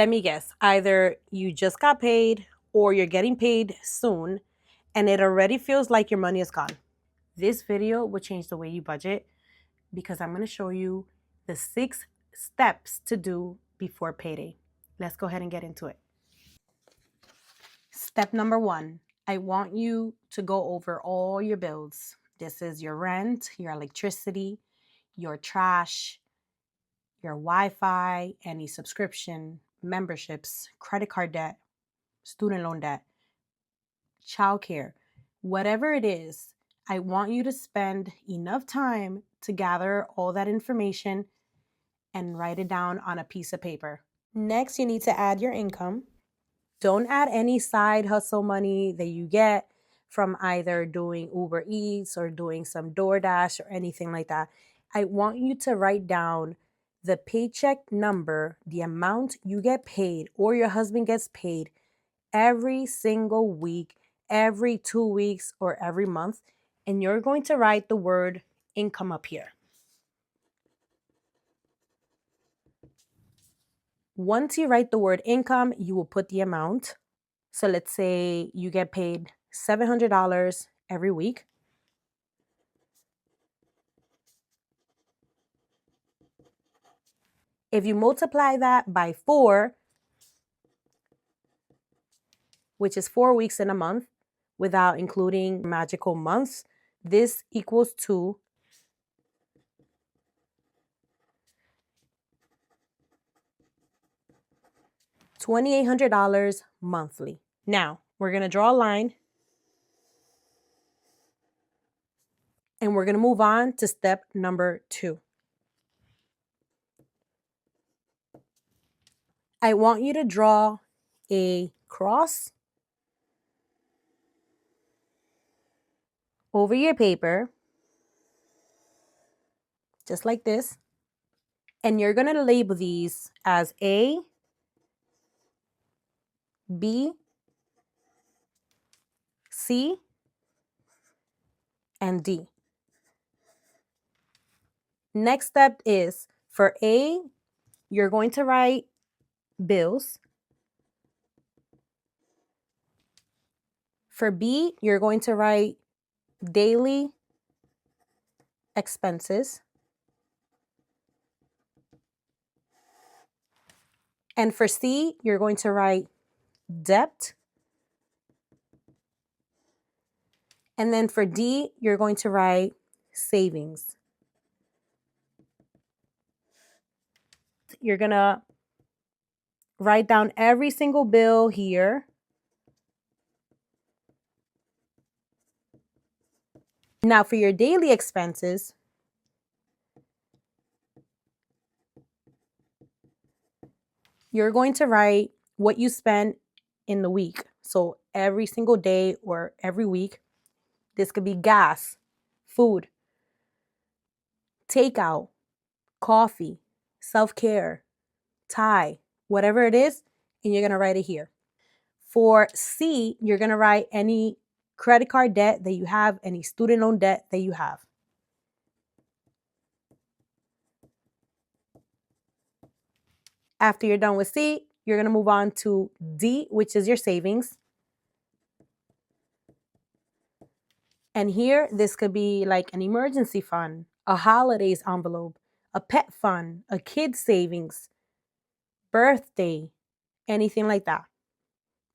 Let me guess, either you just got paid or you're getting paid soon and it already feels like your money is gone. This video will change the way you budget because I'm going to show you the 6 steps to do before payday. Let's go ahead and get into it. Step number 1, I want you to go over all your bills. This is your rent, your electricity, your trash, your Wi-Fi, any subscription, memberships, credit card debt, student loan debt, childcare, whatever it is. I want you to spend enough time to gather all that information and write it down on a piece of paper. Next, you need to add your income. Don't add any side hustle money that you get from either doing Uber Eats or doing some DoorDash or anything like that. I want you to write down the paycheck number, the amount you get paid or your husband gets paid every single week, every 2 weeks, or every month. And you're going to write the word income up here. Once you write the word income, you will put the amount. So let's say you get paid $700 every week. If you multiply that by 4, which is 4 weeks in a month, without including magical months, this equals to $2,800 monthly. Now, we're going to draw a line and we're going to move on to step number 2. I want you to draw a cross over your paper, just like this. And you're going to label these as A, B, C, and D. Next step is for A, you're going to write bills. For B, you're going to write daily expenses. And for C, you're going to write debt. And then for D, you're going to write savings. You're going to write down every single bill here. Now for your daily expenses, you're going to write what you spend in the week. So every single day or every week, this could be gas, food, takeout, coffee, self-care, Thai, whatever it is, and you're going to write it here. For C, you're going to write any credit card debt that you have, any student loan debt that you have. After you're done with C, you're going to move on to D, which is your savings. And here, this could be like an emergency fund, a holidays envelope, a pet fund, a kid's savings, birthday, anything like that.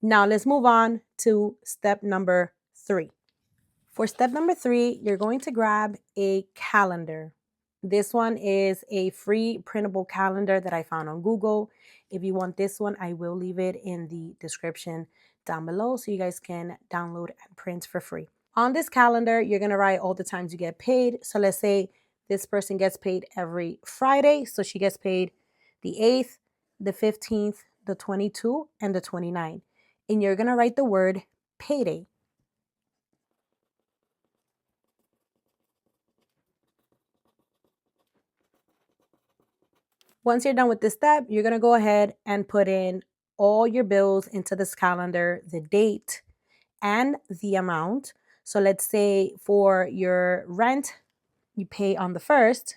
Now let's move on to step number 3. For step number 3, you're going to grab a calendar. This one is a free printable calendar that I found on Google. If you want this one, I will leave it in the description down below so you guys can download and print for free. On this calendar, you're going to write all the times you get paid. So let's say this person gets paid every Friday. So she gets paid the 8th, the 15th, the 22nd, and the 29th. And you're going to write the word payday. Once you're done with this step, you're going to go ahead and put in all your bills into this calendar, the date and the amount. So let's say for your rent, you pay on the 1st.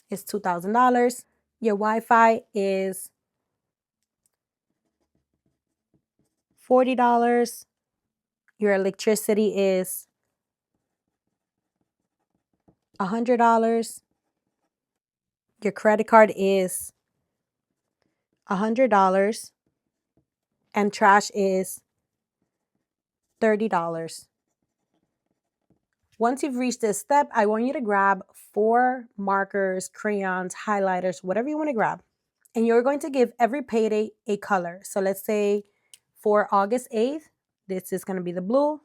It's $2,000. Your Wi-Fi is $40. Your electricity is $100. Your credit card is $100. And trash is $30. Once you've reached this step, I want you to grab 4 markers, crayons, highlighters, whatever you want to grab. And you're going to give every payday a color. So let's say for August 8th, this is going to be the blue.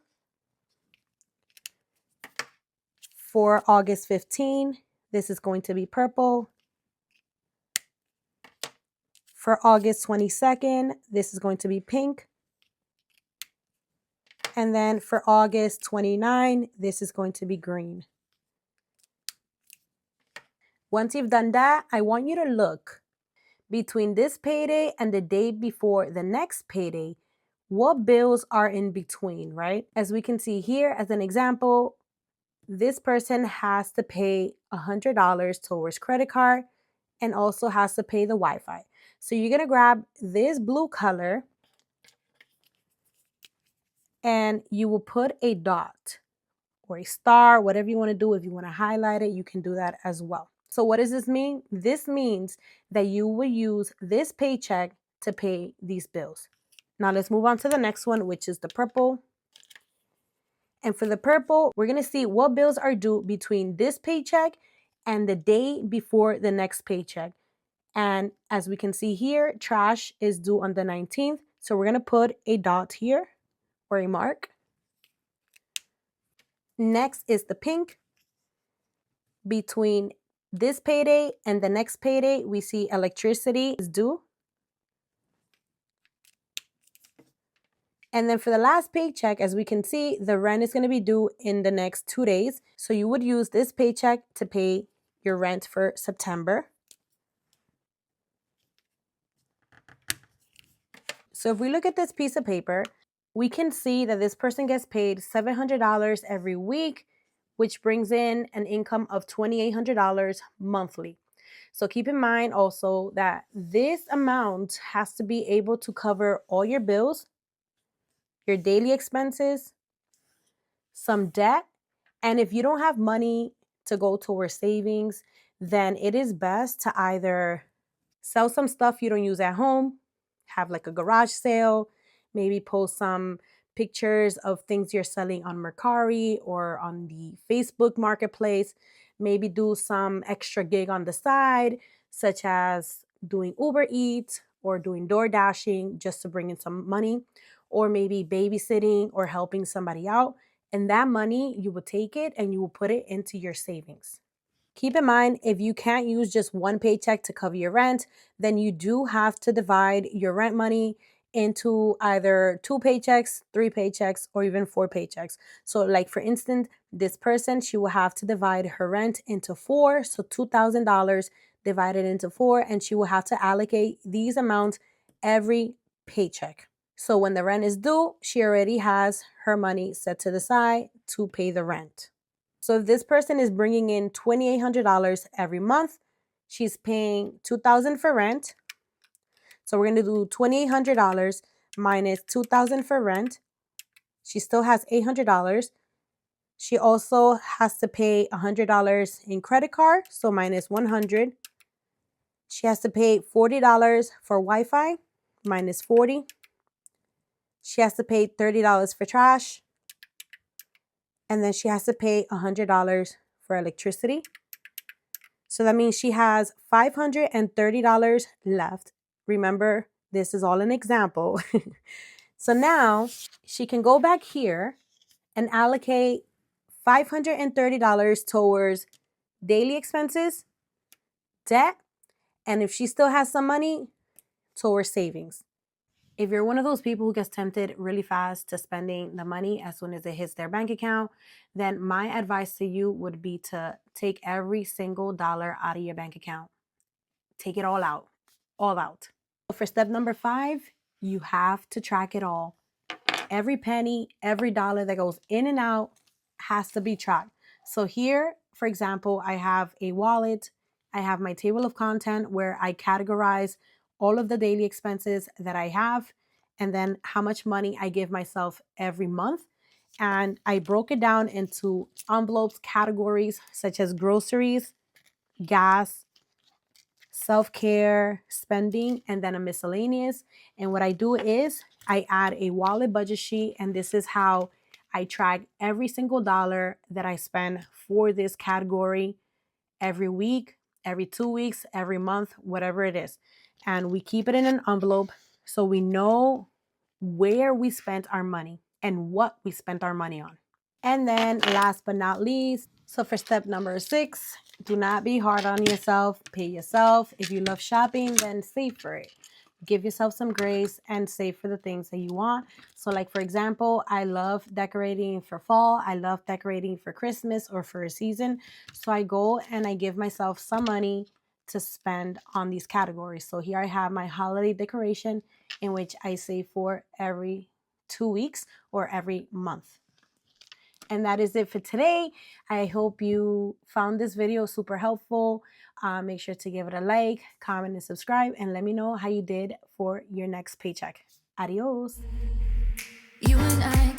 For August 15th, this is going to be purple. For August 22nd, this is going to be pink. And then for August 29th, this is going to be green. Once you've done that, I want you to look between this payday and the day before the next payday, what bills are in between, right? As we can see here, as an example, this person has to pay $100 towards credit card and also has to pay the Wi-Fi. So you're gonna grab this blue color and you will put a dot or a star, whatever you want to do. If you want to highlight it, you can do that as well. So what does this mean? This means that you will use this paycheck to pay these bills. Now let's move on to the next one, which is the purple. And for the purple, we're going to see what bills are due between this paycheck and the day before the next paycheck. And as we can see here, trash is due on the 19th. So we're going to put a dot here or a mark. Next is the pink. Between this payday and the next payday, we see electricity is due. And then for the last paycheck, as we can see, the rent is going to be due in the next 2 days. So you would use this paycheck to pay your rent for September. So if we look at this piece of paper, we can see that this person gets paid $700 every week, which brings in an income of $2,800 monthly. So keep in mind also that this amount has to be able to cover all your bills, your daily expenses, some debt, and if you don't have money to go towards savings, then it is best to either sell some stuff you don't use at home, have like a garage sale, maybe post some pictures of things you're selling on Mercari or on the Facebook marketplace, maybe do some extra gig on the side, such as doing Uber Eats or doing door dashing just to bring in some money, or maybe babysitting or helping somebody out. And that money, you will take it and you will put it into your savings. Keep in mind, if you can't use just one paycheck to cover your rent, then you do have to divide your rent money into either 2 paychecks, 3 paychecks, or even 4 paychecks. So like for instance, this person, she will have to divide her rent into 4, so $2,000 divided into 4, and she will have to allocate these amounts every paycheck. So when the rent is due, she already has her money set to the side to pay the rent. So if this person is bringing in $2,800 every month, she's paying $2,000 for rent. So we're going to do $2,800 minus $2,000 for rent. She still has $800. She also has to pay $100 in credit card, so minus $100. She has to pay $40 for Wi-Fi, minus $40. She has to pay $30 for trash. And then she has to pay $100 for electricity. So that means she has $530 left. Remember, this is all an example. So now she can go back here and allocate $530 towards daily expenses, debt, and if she still has some money, towards savings. If you're one of those people who gets tempted really fast to spending the money as soon as it hits their bank account, then my advice to you would be to take every single dollar out of your bank account. Take it all out, all out. So for step number 5, you have to track it all. Every penny, every dollar that goes in and out has to be tracked. So here, for example, I have a wallet I have my table of content where I categorize all of the daily expenses that I have, and then how much money I give myself every month. And I broke it down into envelopes, categories such as groceries, gas, self-care, spending, and then a miscellaneous. And what I do is I add a wallet budget sheet, and this is how I track every single dollar that I spend for this category every week, every 2 weeks, every month, whatever it is. And we keep it in an envelope so we know where we spent our money and what we spent our money on. And then last but not least, so for step number 6, do not be hard on yourself. Pay yourself. If you love shopping, then save for it. Give yourself some grace and save for the things that you want. So like, for example, I love decorating for fall. I love decorating for Christmas or for a season. So I go and I give myself some money to spend on these categories. So here I have my holiday decoration in which I save for every 2 weeks or every month. And that is it for today. I hope you found this video super helpful. Make sure to give it a like, comment, and subscribe, and let me know how you did for your next paycheck. Adios. You and I